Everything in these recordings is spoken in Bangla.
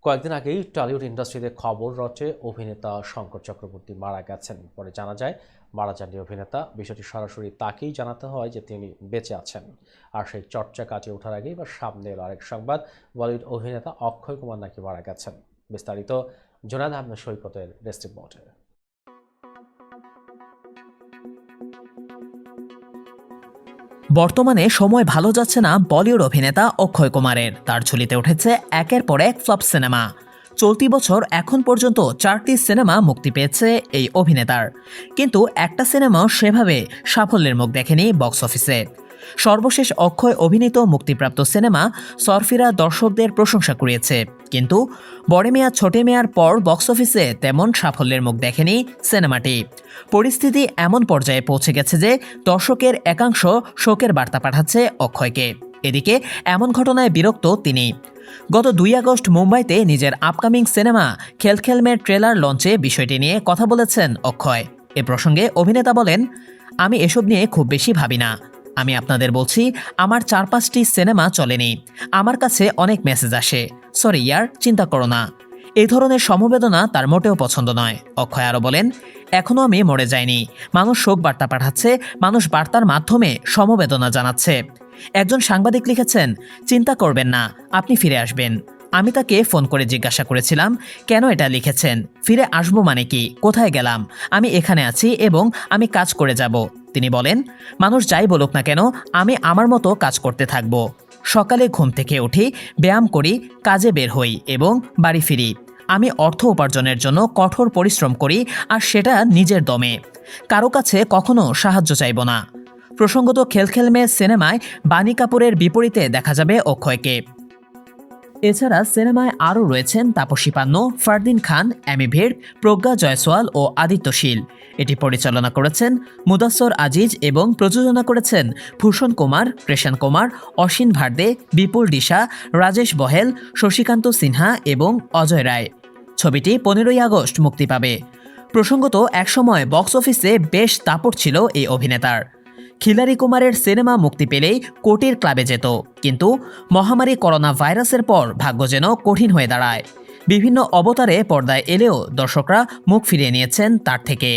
কয়েকদিন আগেই টলিউড ইন্ডাস্ট্রিতে খবর রটে অভিনেতা শঙ্কর চক্রবর্তী মারা গেছেন। পরে জানা যায় মারা যাননি অভিনেতা। বিষয়টি সরাসরি তাকেই জানাতে হয় যে তিনি বেঁচে আছেন। আর সেই চর্চা কাটিয়ে ওঠার আগেই বা সামনে এলো আরেক সংবাদ, বলিউড অভিনেতা অক্ষয় কুমার নাকি মারা গেছেন। বিস্তারিত জোনাদ আহমেদ সৈকতের ডেস্ক রিপোর্টে। বর্তমানে সময় ভালো যাচ্ছে না বলিউড অভিনেতা অক্ষয় কুমারের। তার ঝুলিতে উঠেছে একের পর এক ফ্লপ সিনেমা। চলতি বছর এখন পর্যন্ত 4টি সিনেমা মুক্তি পেয়েছে এই অভিনেতার, কিন্তু একটা সিনেমাও সেভাবে সাফল্যের মুখ দেখেনি বক্স অফিসে। সর্বশেষ অক্ষয় অভিনীত মুক্তিপ্রাপ্ত সিনেমা সরফিরা দর্শকদের প্রশংসা কুড়িয়েছে, কিন্তু বড় মিয়া ছোটে মিয়ার পর বক্স অফিসে তেমন সাফল্যের মুখ দেখেনি সিনেমাটি। পরিস্থিতি এমন পর্যায়ে পৌঁছে গেছে যে দর্শকের একাংশ শোকের বার্তা পাঠাচ্ছে অক্ষয়কে। এদিকে এমন ঘটনায় বিরক্ত তিনি। গত 2 আগস্ট মুম্বাইতে নিজের আপকামিং সিনেমা খেলখেলমের ট্রেলার লঞ্চে বিষয়টি নিয়ে কথা বলেছেন অক্ষয়। এ প্রসঙ্গে অভিনেতা বলেন, আমি এসব নিয়ে খুব বেশি ভাবি না। আমি আপনাদের বলছি, আমার 4-5টি সিনেমা চলেনি। আমার কাছে অনেক মেসেজ আসে, সরি ইয়ার, চিন্তা করো না। এই ধরনের সমবেদনা তার মোটেও পছন্দ নয়। অক্ষয় আরও বলেন, এখনও আমি মরে যাইনি। মানুষ শোক বার্তা পাঠাচ্ছে, মানুষ বার্তার মাধ্যমে সমবেদনা জানাচ্ছে। একজন সাংবাদিক লিখেছেন, চিন্তা করবেন না, আপনি ফিরে আসবেন। আমি তাকে ফোন করে জিজ্ঞাসা করেছিলাম, কেন এটা লিখেছেন? ফিরে আসবো মানে কি? কোথায় গেলাম? আমি এখানে আছি এবং আমি কাজ করে যাব। তিনি বলেন, মানুষ যাই বলুক না কেন, আমি আমার মতো কাজ করতে থাকব। সকালে ঘুম থেকে উঠি, ব্যায়াম করি, কাজে বের হই এবং বাড়ি ফিরি। আমি অর্থ উপার্জনের জন্য কঠোর পরিশ্রম করি, আর সেটা নিজের দমে। কারো কাছে কখনো সাহায্য চাইব না। প্রসঙ্গত খেলখেলমে সিনেমায় বাণী কাপুরের বিপরীতে দেখা যাবে অক্ষয়কে। এছাড়া সিনেমায় আরও রয়েছেন তাপসী পান্নু, ফারদিন খান, অ্যামি ভিড়, প্রজ্ঞা জয়সওয়াল ও আদিত্য শীল। এটি পরিচালনা করেছেন মুদাস্সর আজিজ এবং প্রযোজনা করেছেন ভূষণ কুমার, কৃষণ কুমার, অসীন ভার্দে, বিপুল ডিসা, রাজেশ বহেল, শশীকান্ত সিনহা এবং অজয় রায়। ছবিটি 15ই আগস্ট মুক্তি পাবে। প্রসঙ্গত একসময় বক্স অফিসে বেশ দাপট ছিল এই অভিনেতার। খিলারি কুমারের সিনেমা মুক্তি পেলেই কোটির ক্লাবে যেত, কিন্তু মহামারী করোনা ভাইরাসের পর ভাগ্য যেন কঠিন হয়ে দাঁড়ায়। বিভিন্ন অবতারে পর্দায় এলেও দর্শকরা মুখ ফিরিয়ে নিয়েছেন তার থেকে।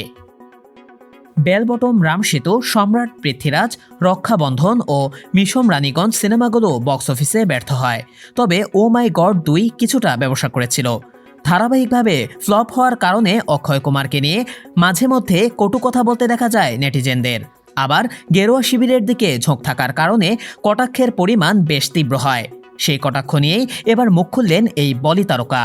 বেলবটম, রামসেতু, সম্রাট, পৃথ্বীরাজ, রক্ষাবন্ধন ও মিশম রানীগঞ্জ সিনেমাগুলো বক্স অফিসে ব্যর্থ হয়। তবে ও মাই গড 2 কিছুটা ব্যবসা করেছিল। ধারাবাহিকভাবে ফ্লপ হওয়ার কারণে অক্ষয় কুমারকে নিয়ে মাঝে মধ্যে কটু কথা বলতে দেখা যায় নেটিজেনদের। আবার গেরুয়া শিবিরের দিকে ঝোঁক থাকার কারণে কটাক্ষের পরিমাণ বেশ তীব্র হয়। সেই কটাক্ষ নিয়েই এবার মুখ খুললেন এই বলি তারকা।